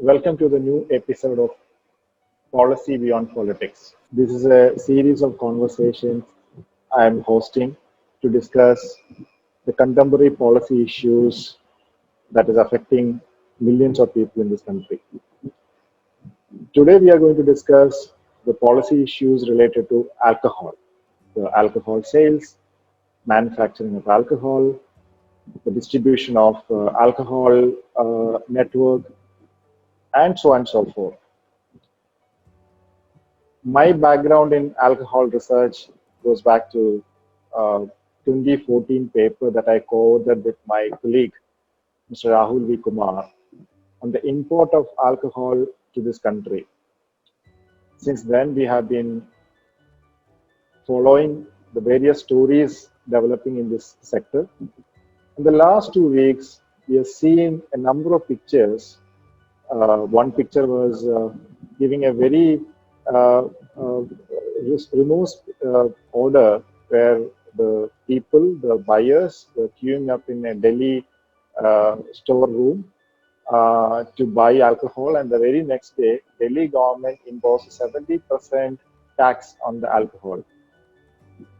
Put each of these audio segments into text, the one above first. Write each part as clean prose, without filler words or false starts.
Welcome to the new episode of Policy Beyond Politics. This is a series of conversations I am hosting to discuss the contemporary policy issues that is affecting millions of people in this country. Today, we are going to discuss the policy issues related to alcohol, the alcohol sales, manufacturing of alcohol, the distribution of alcohol network, and so on and so forth. My background in alcohol research goes back to uh, 2014 paper that I co-authored with my colleague, Mr. Rahul V. Kumar, on the import of alcohol to this country. Since then, we have been following the various stories developing in this sector. In the last 2 weeks, we have seen a number of pictures. One picture was giving a very uh, uh, remote order where the people, the buyers, were queuing up in a Delhi storeroom to buy alcohol, and the very next day, Delhi government imposed 70% tax on the alcohol.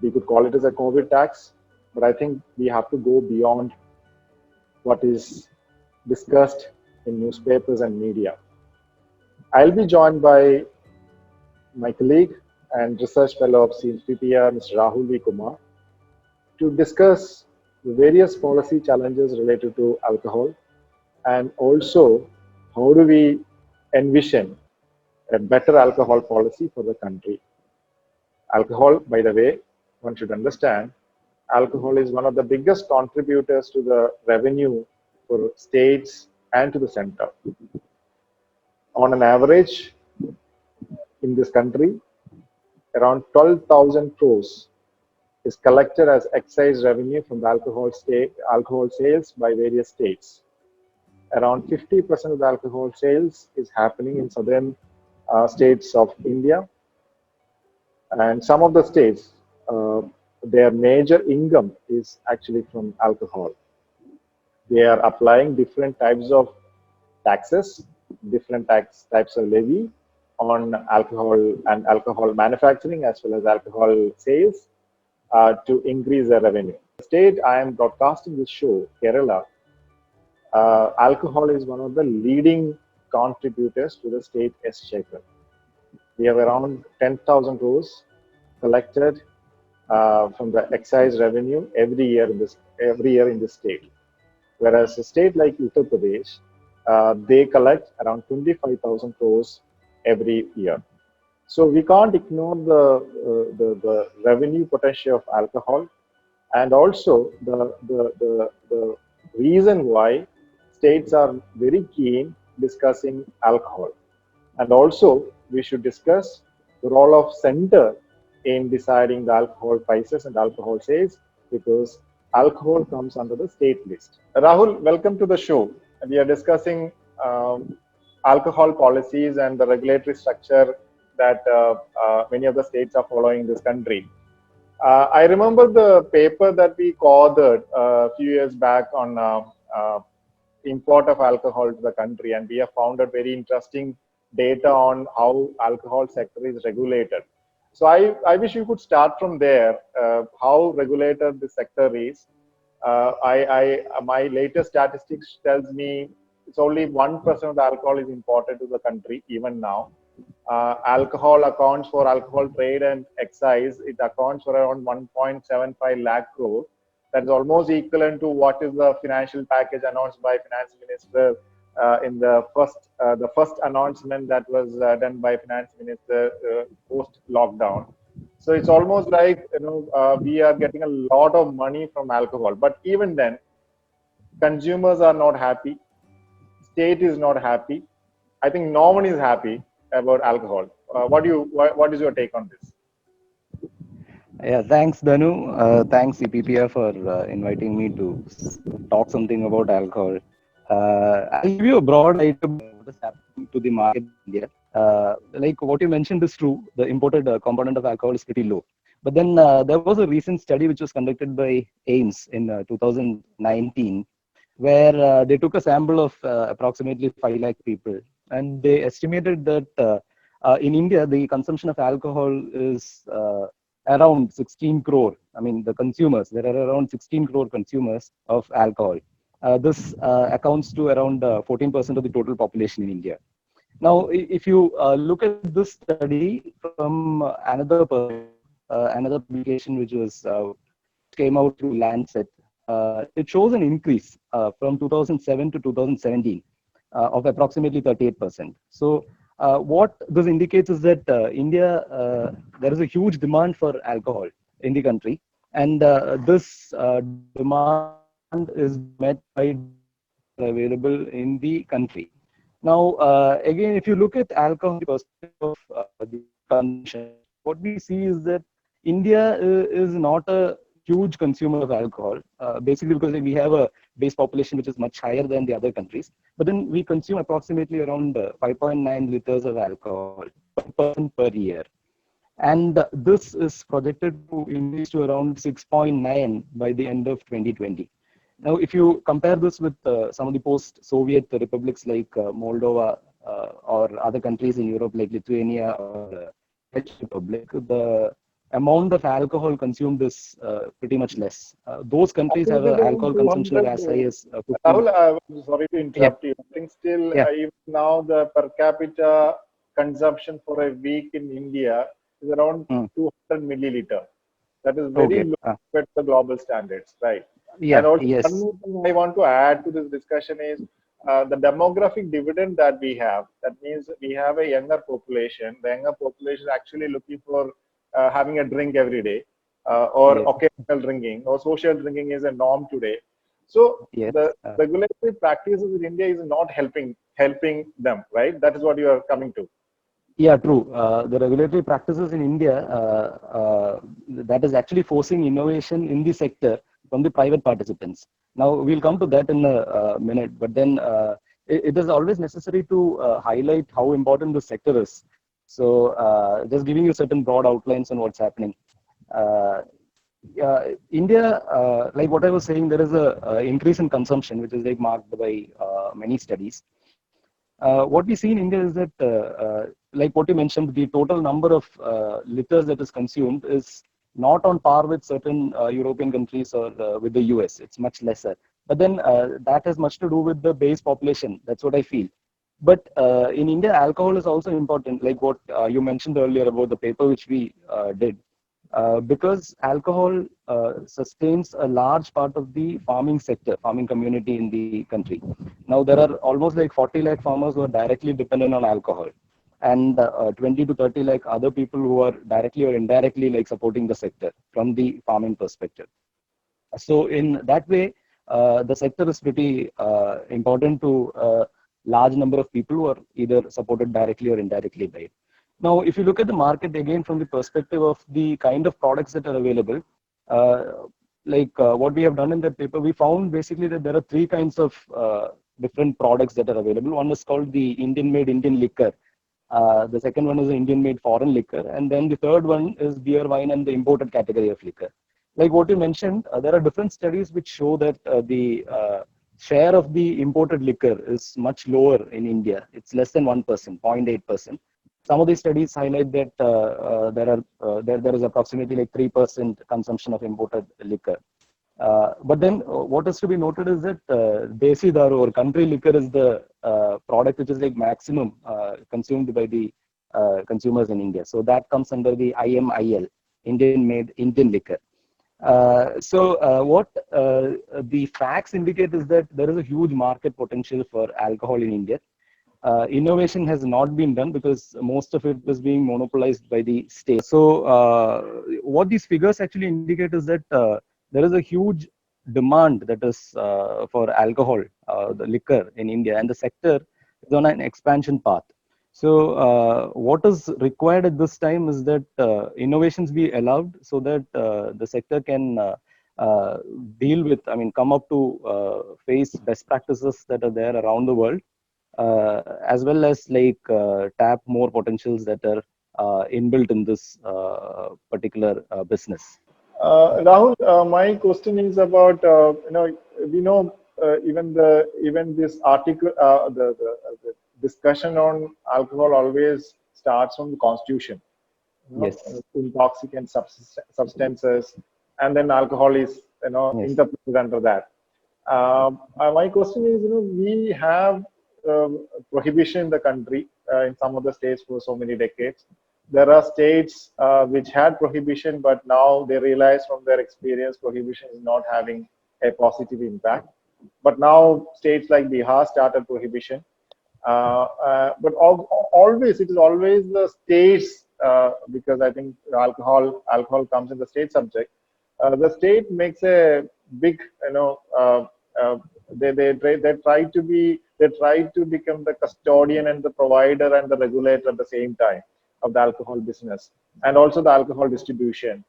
We could call it as a COVID tax, but I think we have to go beyond what is discussed in newspapers and media. I'll be joined by my colleague and research fellow of CPPR, Mr. Rahul V. Kumar, to discuss the various policy challenges related to alcohol and also how do we envision a better alcohol policy for the country. Alcohol, by the way, one should understand, alcohol is one of the biggest contributors to the revenue for states and to the center. On an average, in this country, around 12,000 crores is collected as excise revenue from the alcohol sales by various states. Around 50% of the alcohol sales is happening in southern states of India, and some of the states, their major income is actually from alcohol. They are applying different types of taxes, different types of levy on alcohol and alcohol manufacturing as well as alcohol sales to increase their revenue. The state I am broadcasting this show, Kerala, alcohol is one of the leading contributors to the state exchequer. We have around 10,000 crores collected from the excise revenue every year in this state. Whereas a state like Uttar Pradesh, they collect around 25,000 crores every year. So we can't ignore the revenue potential of alcohol, and also the reason why states are very keen discussing alcohol. And also we should discuss the role of center in deciding the alcohol prices and alcohol sales, because alcohol comes under the state list. Rahul, welcome to the show. We are discussing alcohol policies and the regulatory structure that many of the states are following in this country. I remember the paper that we co-authored a few years back on import of alcohol to the country, and we have found a very interesting data on how alcohol sector is regulated. So I wish you could start from there, how regulated the sector is. My latest statistics tells me it's only 1% of the alcohol is imported to the country even now. Alcohol accounts for alcohol trade and excise. It accounts for around 1.75 lakh crore. That is almost equivalent to what is the financial package announced by Finance Minister in the first announcement that was done by Finance Minister post lockdown. So it's almost like we are getting a lot of money from alcohol, but even then, consumers are not happy. State is not happy. I think no one is happy about alcohol. What is your take on this? Yeah, thanks, Danu. Thanks, CPPR, for inviting me to talk something about alcohol. I'll give you a broad idea about what is happening to the market in India. Like what you mentioned is true. The imported component of alcohol is pretty low. But then there was a recent study which was conducted by AIMS in 2019, where they took a sample of approximately 5 lakh people, and they estimated that in India, the consumption of alcohol is around 16 crore. I mean, the consumers, there are around 16 crore consumers of alcohol. This accounts to around 14% of the total population in India. Now, if you look at this study from another perspective, another publication which was came out through Lancet, it shows an increase from 2007 to 2017 of approximately 38%. So, what this indicates is that India, there is a huge demand for alcohol in the country, and this demand is met by available in the country. Now, again, if you look at alcohol from the perspective of the consumption, what we see is that India is not a huge consumer of alcohol, basically because we have a base population which is much higher than the other countries. But then we consume approximately around 5.9 liters of alcohol per person per year. And this is projected to increase to around 6.9 by the end of 2020. Now, if you compare this with some of the post-Soviet republics like Moldova or other countries in Europe like Lithuania or Czech Republic, the amount of alcohol consumed is pretty much less. Those I countries think have it an is around alcohol consumption of 200. as high as 15. Rahul, I'm sorry to Yeah, interrupt you. I think still, yeah. even now, the per capita consumption for a week in India is around Mm. 200 milliliter. That is very Okay. low compared to the global standards, right? And Yeah, also, one yes. more thing I want to add to this discussion is the demographic dividend that we have. That means we have a younger population. The younger population is actually looking for having a drink every day, or Yes, occasional drinking, or social drinking is a norm today. So yes. the regulatory practices in India is not helping them, right? That is what you are coming to. Yeah, true. The regulatory practices in India that is actually forcing innovation in the sector from the private participants. Now we'll come to that in a minute, but then it is always necessary to highlight how important the sector is. So just giving you certain broad outlines on what's happening. Uh, India, like what I was saying, there is a increase in consumption, which is like marked by many studies. What we see in India is that, like what you mentioned, the total number of liters that is consumed is not on par with certain European countries or with the US. It's much lesser. But then that has much to do with the base population. That's what I feel. But in India, alcohol is also important, like what you mentioned earlier about the paper which we did. Because alcohol sustains a large part of the farming sector, farming community in the country. Now, there are almost like 40 lakh farmers who are directly dependent on alcohol, and 20 to 30 lakh other people who are directly or indirectly like supporting the sector from the farming perspective. So, in that way, the sector is pretty important to a large number of people who are either supported directly or indirectly by it. Now, if you look at the market again from the perspective of the kind of products that are available, uh, what we have done in that paper, we found basically that there are three kinds of different products that are available. One is called the Indian made Indian liquor. The second one is the Indian made foreign liquor. And then the third one is beer, wine, and the imported category of liquor. Like what you mentioned, there are different studies which show that the share of the imported liquor is much lower in India. It's less than 1%, 0.8%. Some of these studies highlight that there is approximately like 3% consumption of imported liquor. But then what is to be noted is that Desi Daru or country liquor is the product which is like maximum consumed by the consumers in India. So that comes under the IMIL, Indian made Indian liquor. What the facts indicate is that there is a huge market potential for alcohol in India. Innovation has not been done because most of it is being monopolized by the state. So, what these figures actually indicate is that there is a huge demand that is for alcohol, the liquor in India, and the sector is on an expansion path. So, what is required at this time is that innovations be allowed so that the sector can deal with, I mean, come up to face best practices that are there around the world, as well as like tap more potentials that are inbuilt in this particular business. Rahul, my question is about we know even this article, the discussion on alcohol always starts from the constitution, Yes. intoxicant substances, and then alcohol is, Yes. interpreted under that. My question is, we have prohibition in the country in some of the states for so many decades. There are states which had prohibition, but now they realize from their experience prohibition is not having a positive impact. But now states like Bihar started prohibition. But always, it is always the states, because I think alcohol comes in the state subject. The state makes a big, they try to become the custodian and the provider and the regulator at the same time of the alcohol business and also the alcohol distribution.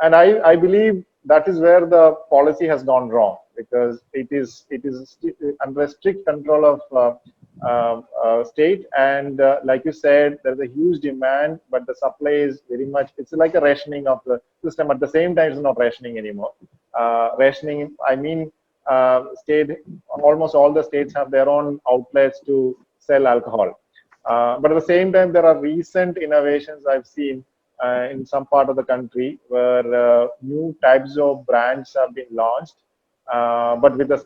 And I believe that is where the policy has gone wrong, because it is under strict control of state, and like you said, there's a huge demand, but the supply is very much, it's like a rationing of the system. At the same time, it's not rationing anymore. Rationing, I mean, state, almost all the states have their own outlets to sell alcohol. But at the same time, there are recent innovations I've seen in some part of the country where new types of brands have been launched, but with the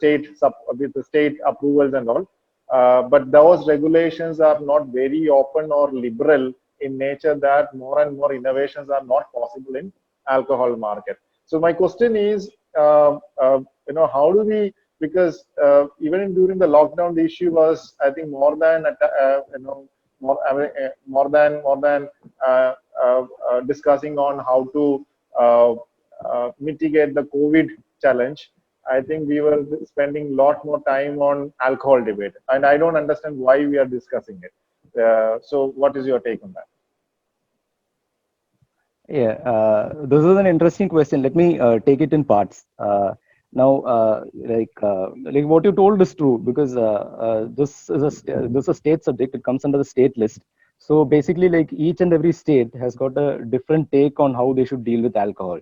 state approvals and all. But those regulations are not very open or liberal in nature, that more and more innovations are not possible in alcohol market. So my question is, how do we? Because even during the lockdown, the issue was, I think, more than more than discussing on how to mitigate the COVID challenge. I think we were spending a lot more time on alcohol debate, and I don't understand why we are discussing it. So, what is your take on that? Yeah, this is an interesting question. Let me take it in parts. Like what you told is true, because this is a state subject. It comes under the state list. So basically, like each and every state has got a different take on how they should deal with alcohol.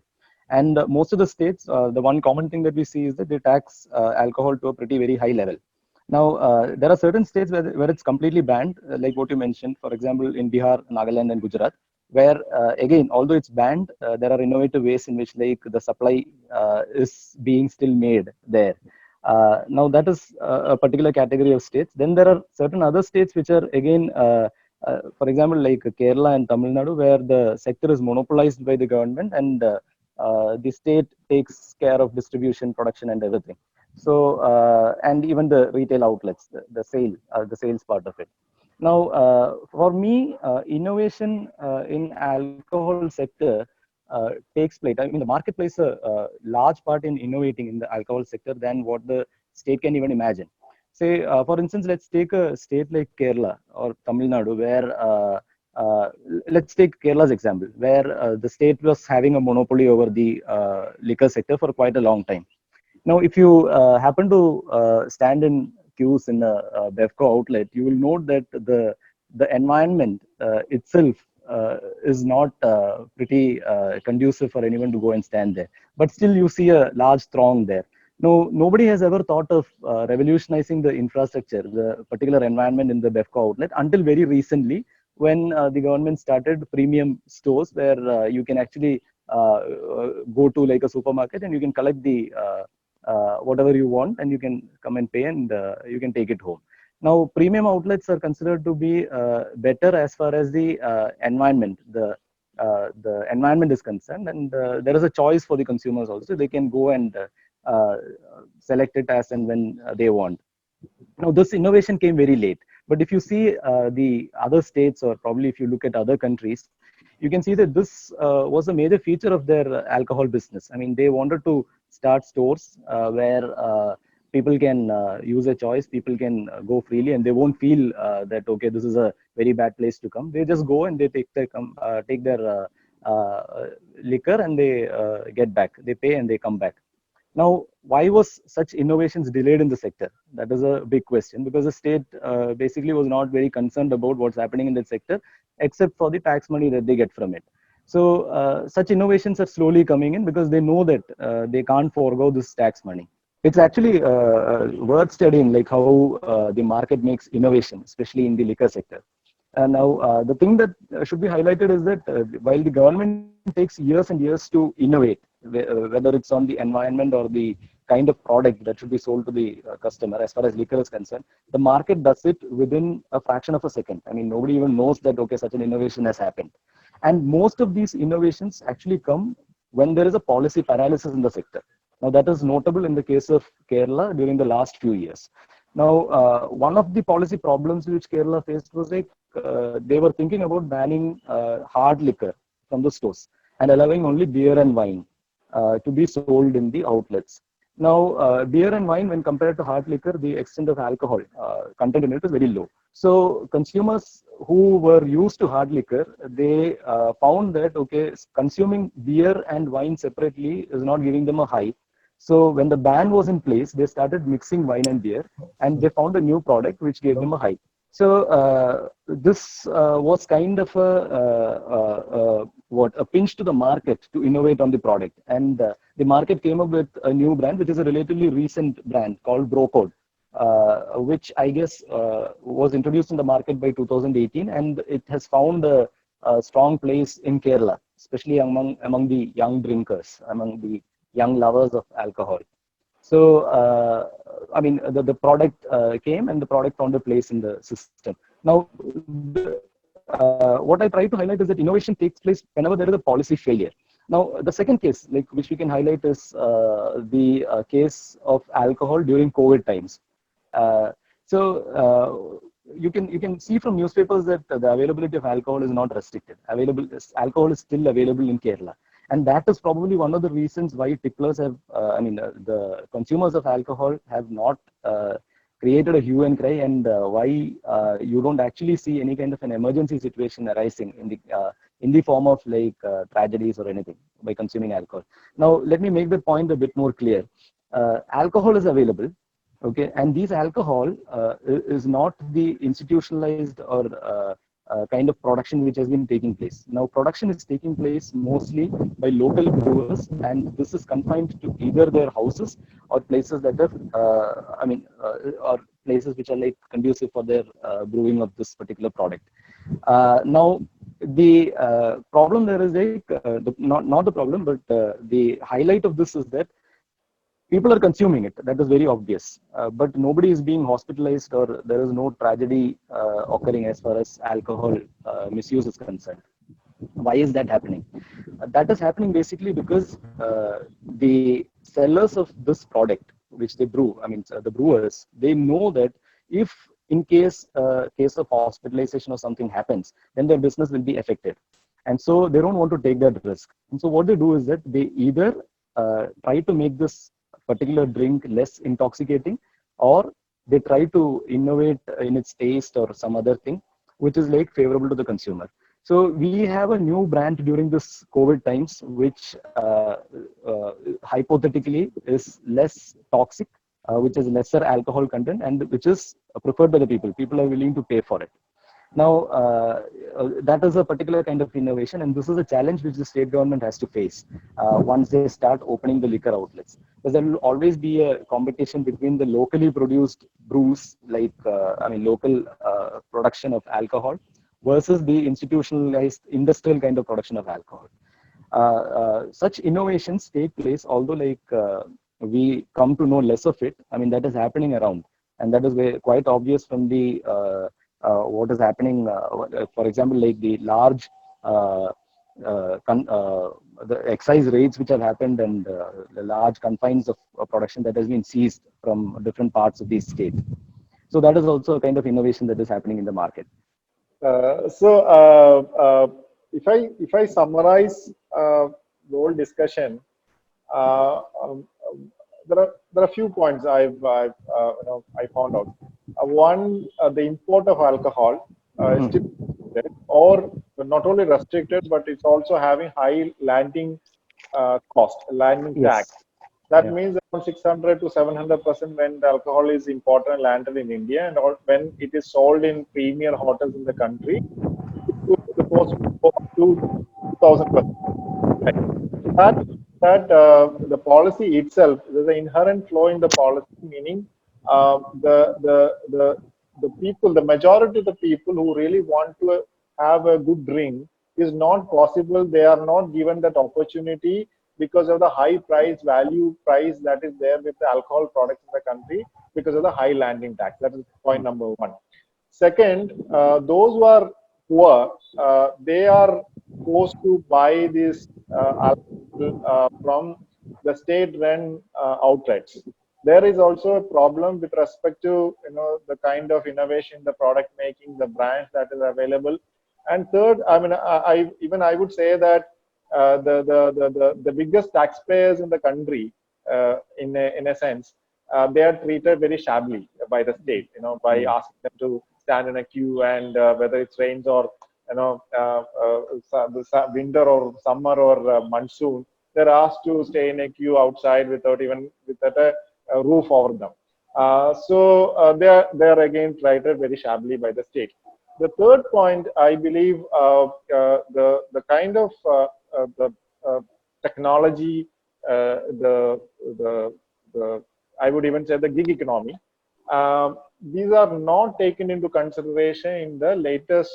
And most of the states, the one common thing that we see is that they tax alcohol to a pretty very high level. Now, there are certain states where it's completely banned, like what you mentioned, for example, in Bihar, Nagaland, and Gujarat, where again, although it's banned, there are innovative ways in which like the supply is being still made there. Now, that is a particular category of states. Then there are certain other states which are again, for example, like Kerala and Tamil Nadu, where the sector is monopolized by the government, and the state takes care of distribution, production, and everything. So, and even the retail outlets, the sales part of it. Now, for me, innovation in alcohol sector takes place. I mean, the market plays a large part in innovating in the alcohol sector than what the state can even imagine. Say, for instance, let's take a state like Kerala or Tamil Nadu, where let's take Kerala's example, where the state was having a monopoly over the liquor sector for quite a long time. Now, if you happen to stand in queues in a Bevco outlet, you will note that the environment itself is not pretty conducive for anyone to go and stand there. But still, you see a large throng there. No, nobody has ever thought of revolutionizing the infrastructure, the particular environment in the Bevco outlet, until very recently, when the government started premium stores where you can actually go to like a supermarket and you can collect the whatever you want, and you can come and pay, and you can take it home. Now, premium outlets are considered to be better as far as the environment is concerned, and there is a choice for the consumers also. They can go and select it as and when they want. Now, this innovation came very late. But if you see the other states, or probably if you look at other countries, you can see that this was a major feature of their alcohol business. I mean, they wanted to start stores where people can use a choice, people can go freely, and they won't feel that, okay, this is a very bad place to come. They just go and they take their liquor, and they get back. They pay and they come back. Now, why was such innovations delayed in the sector? That is a big question, because the state basically was not very concerned about what's happening in that sector, except for the tax money that they get from it. So such innovations are slowly coming in because they know that they can't forego this tax money. it's actually worth studying, like how the market makes innovation, especially in the liquor sector. And now the thing that should be highlighted is that while the government takes years and years to innovate, whether it's on the environment or the kind of product that should be sold to the customer, as far as liquor is concerned, the market does it within a fraction of a second. I mean, nobody even knows that, okay, such an innovation has happened. And most of these innovations actually come when there is a policy paralysis in the sector. Now, that is notable in the case of Kerala during the last few years. Now, one of the policy problems which Kerala faced was like they were thinking about banning hard liquor from the stores and allowing only beer and wine to be sold in the outlets. Now, beer and wine, when compared to hard liquor, the extent of alcohol content in it is very low. So, consumers who were used to hard liquor, they found that, okay, consuming beer and wine separately is not giving them a high. So when the ban was in place, they started mixing wine and beer, and they found a new product which gave them a high. So this was kind of a pinch to the market to innovate on the product, and the market came up with a new brand, which is a relatively recent brand called Brocode, which I guess was introduced in the market by 2018, and it has found a strong place in Kerala, especially among the young drinkers, among the young lovers of alcohol. So, I mean, the product came and the product found a place in the system. Now, what I try to highlight is that innovation takes place whenever there is a policy failure. Now, the second case, like which we can highlight, is the case of alcohol during COVID times. So you can see from newspapers that the availability of alcohol is not restricted. Alcohol is still available in Kerala. And that is probably one of the reasons why tipplers have, the consumers of alcohol have not created a hue and cry, and why you don't actually see any kind of an emergency situation arising in the form of like tragedies or anything by consuming alcohol. Now, let me make the point a bit more clear. Alcohol is available, okay, and these alcohol is not the institutionalized or kind of production which has been taking place. Now, production is taking place mostly by local brewers, and this is confined to either their houses or places that are, or places which are like conducive for their brewing of this particular product. Now, the problem there is like, not the problem, but the highlight of this is that people are consuming it. That is very obvious. But nobody is being hospitalized, or there is no tragedy occurring as far as alcohol misuse is concerned. Why is that happening? That is happening basically because the sellers of this product, which they brew, the brewers, they know that if in case of hospitalization or something happens, then their business will be affected. And so they don't want to take that risk. And so what they do is that they either try to make this particular drink less intoxicating, or they try to innovate in its taste or some other thing which is like favorable to the consumer. So we have a new brand during this COVID times which hypothetically is less toxic, which is lesser alcohol content, and which is preferred by the people. People are willing to pay for it. Now, that is a particular kind of innovation, and this is a challenge which the state government has to face once they start opening the liquor outlets. Because there will always be a competition between the locally produced brews, like local production of alcohol, versus the institutionalized industrial kind of production of alcohol. Such innovations take place, although we come to know less of it. That is happening around, and that is quite obvious from the what is happening, for example, like the large the excise raids which have happened, and the large confines of production that has been seized from different parts of the state. So that is also a kind of innovation that is happening in the market. If I summarize the whole discussion, there are a few points I found out. One, the import of alcohol is still restricted, or not only restricted, but it's also having high landing cost, landing tax. That means around 600 to 700% when the alcohol is imported and landed in India, and when it is sold in premier hotels in the country, it could cost to 2,000%. That that the policy itself, there's an inherent flaw in the policy, meaning uh, the, the, the, the people, the majority of the people who really want to have a good drink is not possible. They are not given that opportunity because of the high price, value price that is there with the alcohol products in the country because of the high landing tax. That is point number one. Second, those who are poor, they are forced to buy this alcohol from the state-run outlets. There is also a problem with respect to the kind of innovation, the product making, the brands that is available. And third, I mean, I would say that the biggest taxpayers in the country, in a sense, they are treated very shabbily by the state, by asking them to stand in a queue, and whether it's rains or winter or summer or monsoon, they're asked to stay in a queue outside without a roof over them. So they are again treated very shabbily by the state. The third point, I believe, the kind of the technology, the I would even say the gig economy. These are not taken into consideration in the latest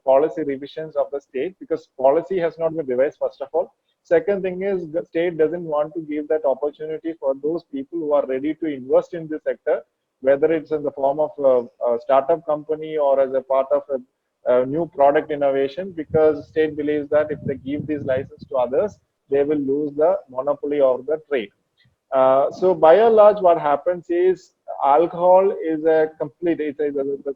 policy revisions of the state, because policy has not been revised, first of all. Second thing is, the state doesn't want to give that opportunity for those people who are ready to invest in this sector, whether it's in the form of a startup company or as a part of a new product innovation, because state believes that if they give this license to others, they will lose the monopoly of the trade. So by and large, what happens is alcohol is the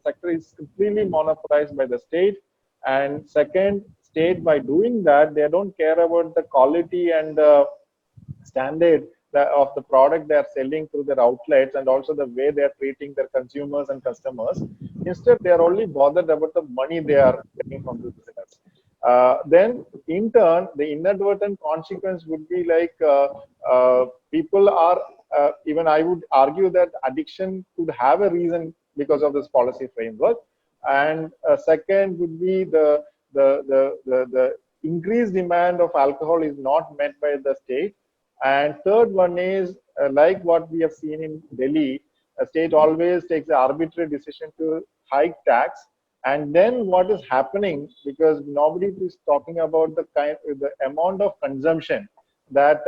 sector is completely monopolized by the state. And second, state by doing that, they don't care about the quality and the standard of the product they are selling through their outlets, and also the way they are treating their consumers and customers. Instead, they are only bothered about the money they are getting from the business. Then, in turn, the inadvertent consequence would be like people are, even I would argue that addiction could have a reason because of this policy framework. And second would be the increased demand of alcohol is not met by the state. And third one is like what we have seen in Delhi, a state always takes an arbitrary decision to hike tax. And then what is happening, because nobody is talking about the amount of consumption that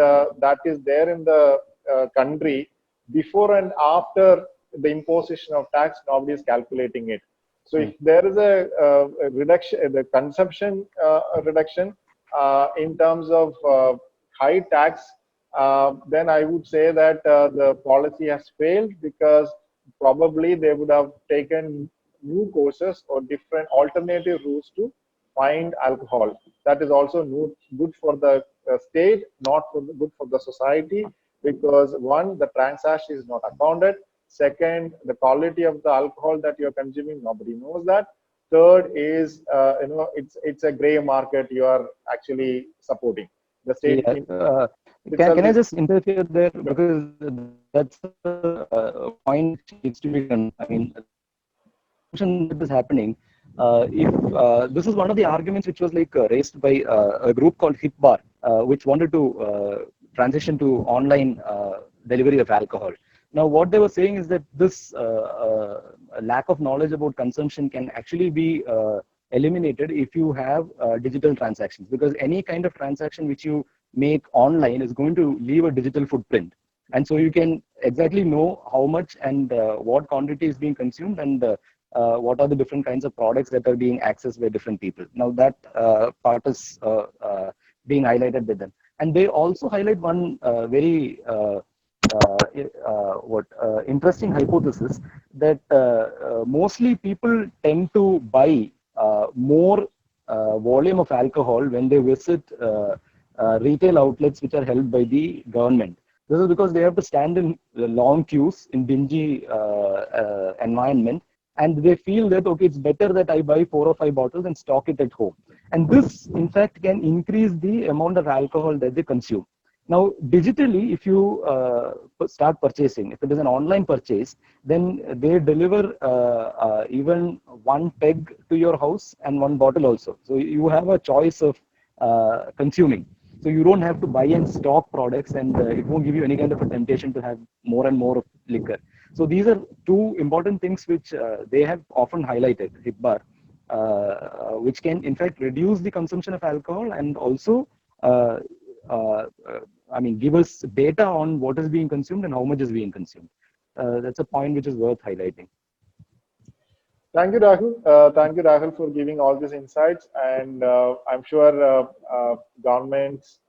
is there in the country before and after the imposition of tax, nobody is calculating it. So if there is a reduction, the consumption reduction in terms of high tax, then I would say that the policy has failed, because probably they would have taken new courses or different alternative routes to find alcohol. That is also good for the state, not good for the society, because one, the transaction is not accounted. Second, the quality of the alcohol that you're consuming, nobody knows that. Third is, it's a gray market you are actually supporting. The state can I just interfere there, because that's a point which needs to be done. I mean, that is happening. If this is one of the arguments which was like raised by a group called HipBar, which wanted to transition to online delivery of alcohol. Now, what they were saying is that this lack of knowledge about consumption can actually be eliminated if you have digital transactions, because any kind of transaction which you make online is going to leave a digital footprint. And so you can exactly know how much and what quantity is being consumed, and what are the different kinds of products that are being accessed by different people. Now that part is being highlighted by them. And they also highlight one very interesting hypothesis, that mostly people tend to buy more volume of alcohol when they visit retail outlets which are held by the government. This is because they have to stand in long queues in dingy environment, and they feel that, okay, it's better that I buy 4 or 5 bottles and stock it at home. And this, in fact, can increase the amount of alcohol that they consume. Now, digitally, if you start purchasing, if it is an online purchase, then they deliver even 1 peg to your house and 1 bottle also. So you have a choice of consuming. So you don't have to buy and stock products, and it won't give you any kind of a temptation to have more and more of liquor. So these are two important things which they have often highlighted, HIPAA, which can in fact reduce the consumption of alcohol and also uh, uh, uh, give us data on what is being consumed and how much is being consumed. That's a point which is worth highlighting. Thank you, Rahul. Thank you, Rahul, for giving all these insights. And I'm sure governments,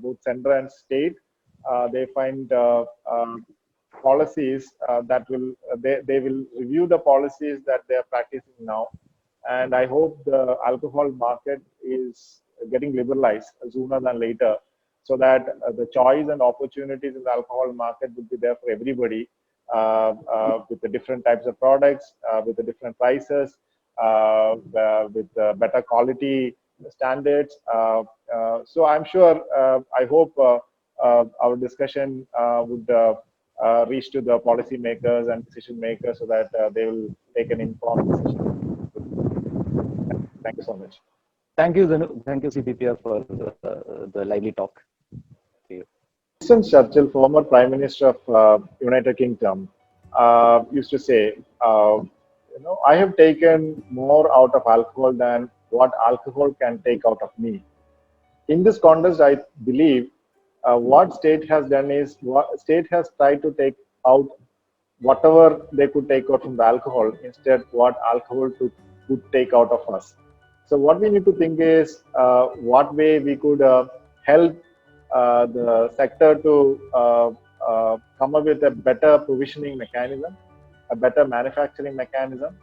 both central and state, they find policies that will they will review the policies that they are practicing now. And I hope the alcohol market is getting liberalized sooner than later, so that the choice and opportunities in the alcohol market will be there for everybody, with the different types of products, with the different prices, with better quality standards. So I'm sure, I hope our discussion would reach to the policymakers and decision makers so that they will take an informed decision. Thank you so much. Thank you, Zanu. Thank you, CPPR, for the lively talk. Winston Churchill, former Prime Minister of United Kingdom, used to say, I have taken more out of alcohol than what alcohol can take out of me. In this context, I believe what state has done is what state has tried to take out whatever they could take out from the alcohol, instead what alcohol could take out of us. So what we need to think is what way we could help the sector to come up with a better provisioning mechanism, a better manufacturing mechanism,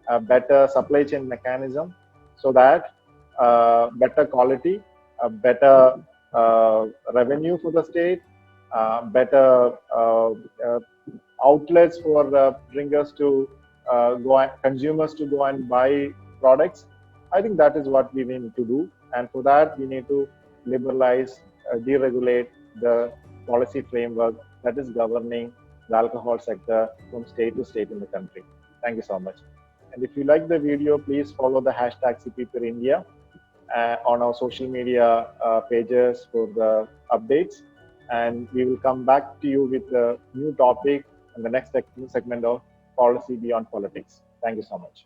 a better supply chain mechanism, so that better quality, a better revenue for the state, better outlets for drinkers to go and consumers to go and buy products. I think that is what we need to do, and for that we need to liberalize, deregulate the policy framework that is governing the alcohol sector from state to state in the country. Thank you so much. And if you like the video, please follow the hashtag CPPRindia on our social media pages for the updates. And we will come back to you with a new topic in the next segment of Policy Beyond Politics. Thank you so much.